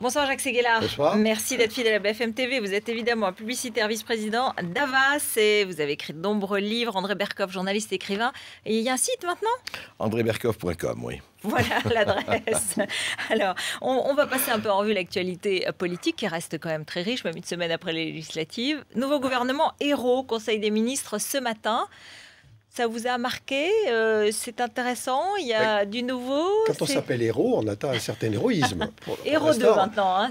Bonsoir Jacques Séguéla. Bonsoir. Merci d'être fidèle à BFM TV. Vous êtes évidemment un publicitaire vice-président d'Havas et vous avez écrit de nombreux livres. André Berkoff, journaliste, écrivain. Et il y a un site maintenant ? andreberkoff.com, oui. Voilà l'adresse. Alors, on va passer un peu en revue l'actualité politique qui reste quand même très riche, même une semaine après les législatives. Nouveau gouvernement héros, Conseil des ministres ce matin. Ça vous a marqué? C'est intéressant. Il y a du nouveau. Quand on s'appelle héros, on atteint un certain héroïsme. Héros 2 maintenant. Hein,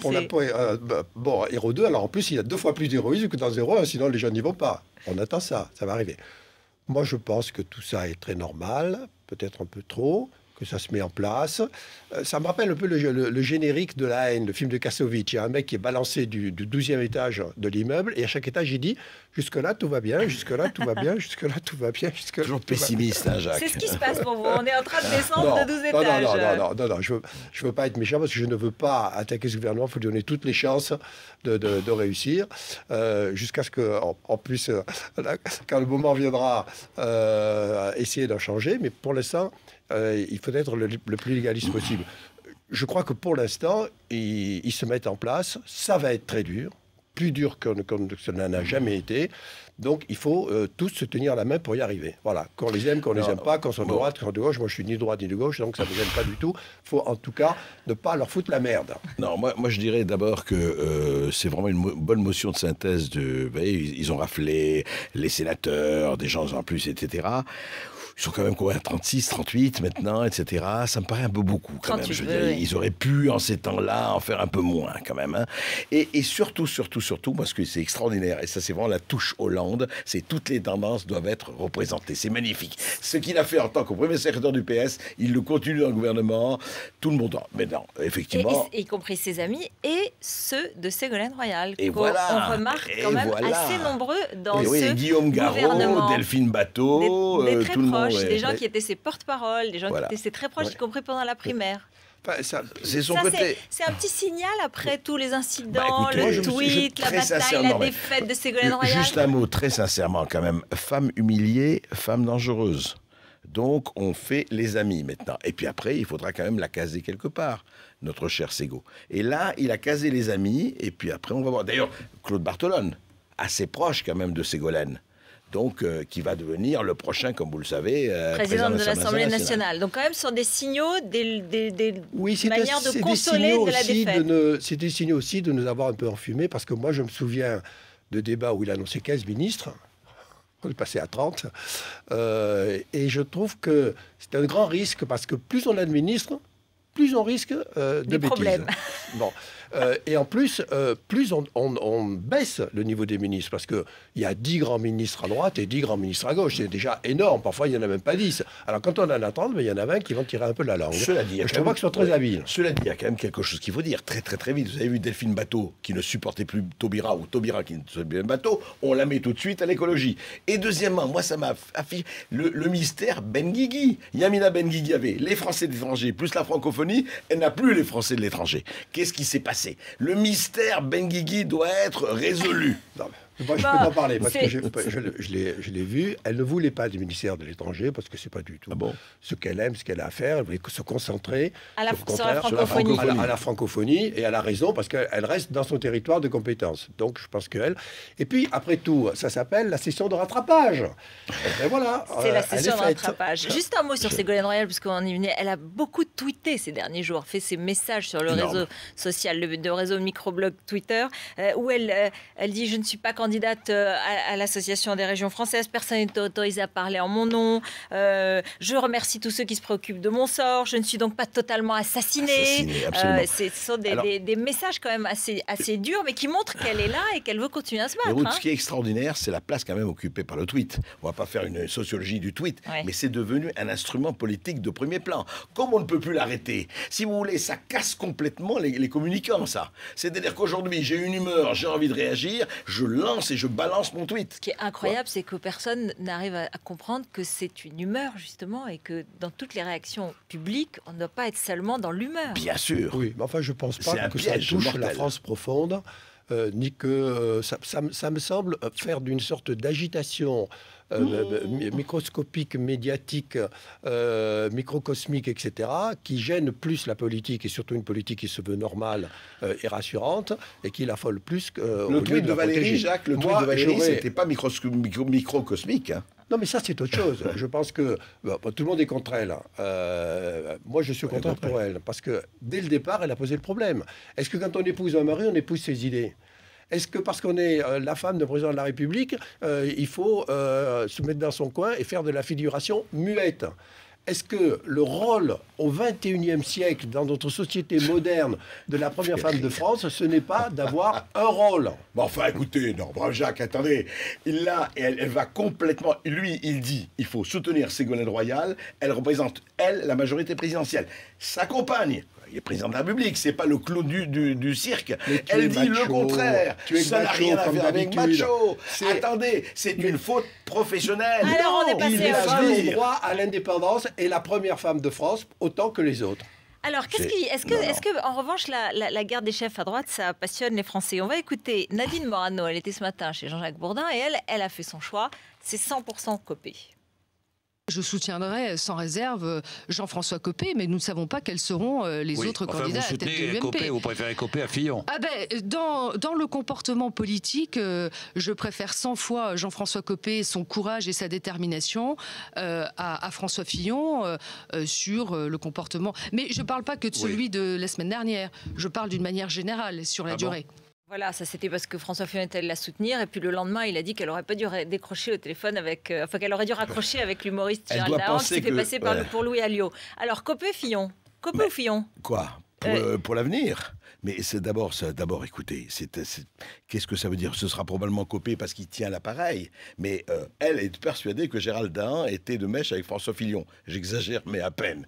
bon, héros 2, alors en plus, il y a 2 fois plus d'héroïsme que dans 0, sinon les gens n'y vont pas. On attend ça, ça va arriver. Moi, je pense que tout ça est très normal, peut-être un peu trop, que ça se met en place. Ça me rappelle un peu le générique de La Haine, le film de Kassovitz. Il y a un mec qui est balancé du 12e étage de l'immeuble et à chaque étage, il dit « Jusque-là, tout va bien, jusque-là, tout va bien, jusque-là, tout va bien, jusque-là... » Toujours pessimiste, hein, Jacques. C'est ce qui se passe pour vous. On est en train de descendre de 12 étages. Non, je veux pas être méchant parce que je ne veux pas attaquer ce gouvernement. Il faut lui donner toutes les chances de réussir. Jusqu'à ce qu'en plus, quand le moment viendra, essayer d'en changer. Mais pour l'instant, il faut être le plus légaliste possible. Je crois que pour l'instant, ils se mettent en place. Ça va être très dur, plus dur que ça n'a jamais été. Donc, il faut tous se tenir la main pour y arriver. Voilà, qu'on les aime, qu'on les aime pas, qu'on soit de droite, qu'on soit de gauche. Moi, je suis ni de droite ni de gauche, donc ça ne me gêne pas du tout. Il faut en tout cas ne pas leur foutre la merde. Non, moi je dirais d'abord que c'est vraiment une bonne motion de synthèse. Vous voyez, ils ont raflé les sénateurs, des gens en plus, etc. Ils sont quand même combien, 36, 38 maintenant, etc. Ça me paraît un peu beaucoup quand même. Je veux dire, ils auraient pu, en ces temps-là, en faire un peu moins quand même. Hein. Et surtout, parce que c'est extraordinaire, et ça c'est vraiment la touche Hollande, c'est toutes les tendances doivent être représentées. C'est magnifique. Ce qu'il a fait en tant que premier secrétaire du PS, il le continue dans le gouvernement, tout le monde. Mais non, effectivement... Y compris ses amis et ceux de Ségolène Royal. Et voilà. On remarque quand même assez nombreux dans ce Guillaume Garot, Delphine Bateau, des très tout le monde. Des gens qui étaient ses porte-parole, des gens qui étaient ses très proches, y compris pendant la primaire. C'est son côté. C'est un petit signal après tous les incidents, écoutez, le tweet, la bataille, la défaite de Ségolène Royal. Juste un mot, très sincèrement quand même. Femme humiliée, femme dangereuse. Donc on fait les amis maintenant. Et puis après, il faudra quand même la caser quelque part, notre cher Ségo. Et là, il a casé les amis, et puis après on va voir. D'ailleurs, Claude Barthelone, assez proche quand même de Ségolène. Donc, qui va devenir le prochain, comme vous le savez, président de l'Assemblée nationale. Donc, quand même, ce sont des signaux, des manières de consoler de la défaite. C'est des signaux aussi de nous avoir un peu enfumés, parce que moi, je me souviens de débats où il a annoncé 15 ministres. On est passé à 30. Et je trouve que c'est un grand risque, parce que plus on a de ministres, plus on risque de bêtises. Problèmes. Bon. Et en plus, plus on baisse le niveau des ministres, parce qu'il y a 10 grands ministres à droite et 10 grands ministres à gauche. C'est déjà énorme. Parfois, il n'y en a même pas 10. Alors, quand on en a 30, il y en a 20 qui vont tirer un peu la langue. Cela dit, je trouve pas qu'ils soient très habiles. Cela dit, il y a quand même quelque chose qu'il faut dire très, très, très vite. Vous avez vu Delphine Bateau, qui ne supportait plus Taubira, ou Taubira qui ne supportait plus Bateau. On la met tout de suite à l'écologie. Et deuxièmement, moi, ça m'a affiché le mystère Benguigui. Yamina Benguigui avait les Français de l'étranger, plus la francophonie. Elle n'a plus les Français de l'étranger. Qu'est-ce qui s'est passé? Le mystère Benguigui doit être résolu. Non, moi, je peux en parler, parce que je l'ai vu. Elle ne voulait pas du ministère de l'étranger, parce que c'est pas du tout ce qu'elle aime, ce qu'elle a à faire. Elle voulait se concentrer sur la francophonie. Et elle a raison, parce qu'elle reste dans son territoire de compétences. Donc, je pense qu'elle... Et puis, après tout, ça s'appelle la session de rattrapage. Et voilà. C'est la session de rattrapage. Juste un mot sur Ségolène Royal, puisqu'on y venait. Elle a beaucoup tweeté ces derniers jours, fait ses messages sur le réseau social, le réseau microblog Twitter, où elle dit « Je ne suis pas candidate à l'Association des régions françaises, personne n'est autorisé à parler en mon nom, je remercie tous ceux qui se préoccupent de mon sort, je ne suis donc pas totalement assassinée. » Ce sont des messages quand même assez durs, mais qui montrent qu'elle est là et qu'elle veut continuer à se battre. Ce qui est extraordinaire, c'est la place quand même occupée par le tweet. On ne va pas faire une sociologie du tweet, mais c'est devenu un instrument politique de premier plan. Comme on ne peut plus l'arrêter, si vous voulez, ça casse complètement les communicants, ça. C'est-à-dire qu'aujourd'hui, j'ai une humeur, j'ai envie de réagir, je lance et je balance mon tweet. Ce qui est incroyable, c'est que personne n'arrive à comprendre que c'est une humeur, justement, et que dans toutes les réactions publiques, on ne doit pas être seulement dans l'humeur. Bien sûr. Oui, mais enfin, je ne pense pas que ça touche la France profonde. ni que ça me semble faire d'une sorte d'agitation microscopique, médiatique, microcosmique, etc., qui gêne plus la politique, et surtout une politique qui se veut normale et rassurante, et qui l'affole plus que le tweet de Valérie, Jacques, le tweet de Valérie, c'était pas microcosmique. Hein. Non, mais ça, c'est autre chose. Je pense que tout le monde est contre elle. Moi, je suis content pour elle, parce que dès le départ, elle a posé le problème. Est-ce que quand on épouse un mari, on épouse ses idées ? Est-ce que parce qu'on est la femme de président de la République, il faut se mettre dans son coin et faire de la figuration muette ? Est-ce que le rôle au XXIe siècle, dans notre société moderne, de la première femme de France, ce n'est pas d'avoir un rôle ? Bon, enfin, écoutez, non, bravo Jacques, attendez. Elle va complètement... Lui, il dit, il faut soutenir Ségolène Royal. Elle représente, la majorité présidentielle. Sa compagne, il est président de la République, c'est pas le clown du cirque. Elle dit le contraire. Ça n'a rien à faire avec macho. Attendez, c'est une faute professionnelle. Alors, on est passé il a le droit à l'indépendance et la première femme de France autant que les autres. Alors, est-ce que, en revanche, la guerre des chefs à droite, ça passionne les Français? On va écouter Nadine Morano. Elle était ce matin chez Jean-Jacques Bourdin et elle a fait son choix. C'est 100% Copé. Je soutiendrai sans réserve Jean-François Copé, mais nous ne savons pas quels seront les autres candidats à la tête de l'UMP. Copé, vous préférez Copé à Fillon? Dans le comportement politique, je préfère 100 fois Jean-François Copé, son courage et sa détermination à François Fillon sur le comportement. Mais je ne parle pas que de celui de la semaine dernière, je parle d'une manière générale sur la durée. Voilà, ça c'était parce que François Fillon était allé la soutenir et puis le lendemain il a dit qu'elle aurait pas dû décrocher au téléphone avec, qu'elle aurait dû raccrocher avec l'humoriste Gérald Darmon qui s'est fait passer pour Louis Alliot. Alors Copé Fillon, Copé ou Fillon? Quoi? Pour l'avenir? Mais c'est d'abord, écoutez, qu'est-ce que ça veut dire? Ce sera probablement Copé parce qu'il tient l'appareil. Mais elle est persuadée que Gérald Darmon était de mèche avec François Fillon. J'exagère, mais à peine.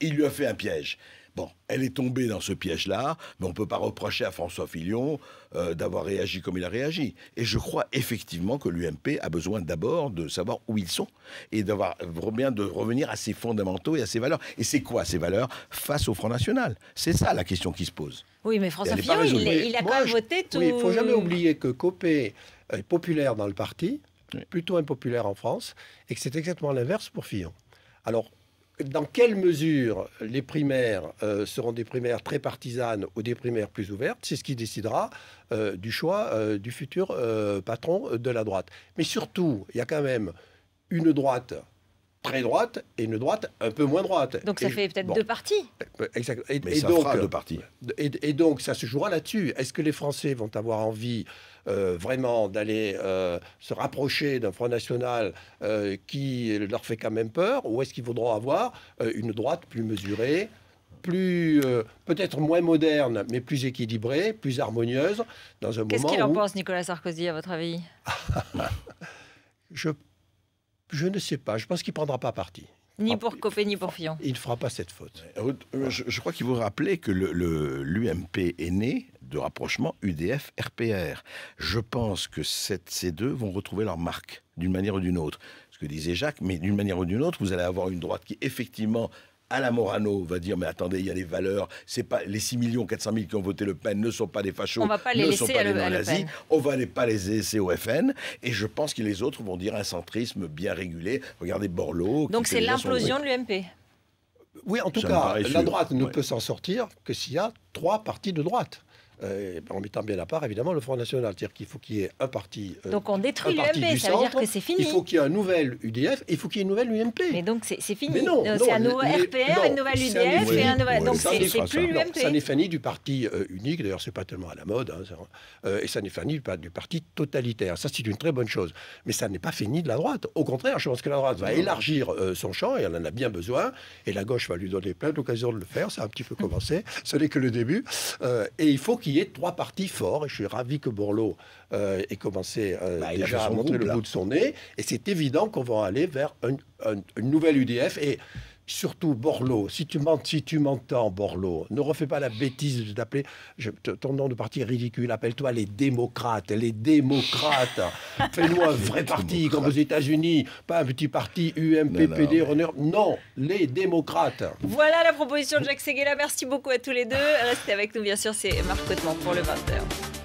Il lui a fait un piège. Bon, elle est tombée dans ce piège-là, mais on ne peut pas reprocher à François Fillon d'avoir réagi comme il a réagi. Et je crois effectivement que l'UMP a besoin d'abord de savoir où ils sont et de revenir à ses fondamentaux et à ses valeurs. Et c'est quoi ces valeurs face au Front National? C'est ça la question qui se pose. Oui, mais François Fillon, il a quand même voté tout... Oui, il ne faut jamais oublier que Copé est populaire dans le parti, plutôt impopulaire en France, et que c'est exactement l'inverse pour Fillon. Alors, dans quelle mesure les primaires seront des primaires très partisanes ou des primaires plus ouvertes, c'est ce qui décidera du choix du futur patron de la droite. Mais surtout, il y a quand même une droite très droite et une droite un peu moins droite. Donc ça fait peut-être deux partis. Exact. Mais ça fera deux partis. Et donc ça se jouera là-dessus. Est-ce que les Français vont avoir envie vraiment d'aller se rapprocher d'un Front National qui leur fait quand même peur, ou est-ce qu'ils voudront avoir une droite plus mesurée, plus peut-être moins moderne, mais plus équilibrée, plus harmonieuse, dans un moment où... Qu'est-ce qu'il en pense, Nicolas Sarkozy, à votre avis? Je ne sais pas. Je pense qu'il ne prendra pas parti. Ni pour Copé, ni pour Fillon. Il ne fera pas cette faute. Je crois qu'il faut rappeler que l'UMP est né de rapprochement UDF-RPR. Je pense que ces deux vont retrouver leur marque, d'une manière ou d'une autre. Ce que disait Jacques, mais d'une manière ou d'une autre, vous allez avoir une droite qui, effectivement... Alain Morano va dire, mais attendez, il y a des valeurs, c'est pas les 6 400 000 qui ont voté Le Pen ne sont pas des fachos, on va pas les ne laisser sont pas des non-nazis, on va pas les laisser au FN, et je pense que les autres vont dire un centrisme bien régulé. Regardez Borloo. Donc c'est l'implosion de l'UMP. Oui, en tout cas, la droite ne peut s'en sortir que s'il y a 3 partis de droite. En mettant bien à part, évidemment, le Front National. C'est-à-dire qu'il faut qu'il y ait un parti. Donc on détruit l'UMP, ça veut dire que c'est fini. Il faut qu'il y ait un nouvel UDF et il faut qu'il y ait une nouvelle UMP. Mais donc c'est fini. Mais non, c'est un nouveau RPR, une nouvelle UDF et un nouvel. Donc c'est plus l'UMP. Ça n'est fini du parti unique, d'ailleurs, c'est pas tellement à la mode. Et ça n'est fini du parti totalitaire. Ça, c'est une très bonne chose. Mais ça n'est pas fini de la droite. Au contraire, je pense que la droite va élargir son champ et elle en a bien besoin. Et la gauche va lui donner plein d'occasions de le faire. Ça a un petit peu commencé. Ce n'est que le début. Et il faut qu'il y ait 3 partis fort, et je suis ravi que Borloo ait commencé déjà à montrer le bout de son nez, et c'est évident qu'on va aller vers une nouvelle UDF, et surtout Borloo, si tu m'entends Borloo, ne refais pas la bêtise de t'appeler, ton nom de parti est ridicule, appelle-toi les démocrates, fais-nous un vrai parti comme aux États-Unis, pas un petit parti UMP, PD, Runner, non, les démocrates. Voilà la proposition de Jacques Séguéla, merci beaucoup à tous les deux, restez avec nous bien sûr, c'est Marc Cotemans pour le 20h.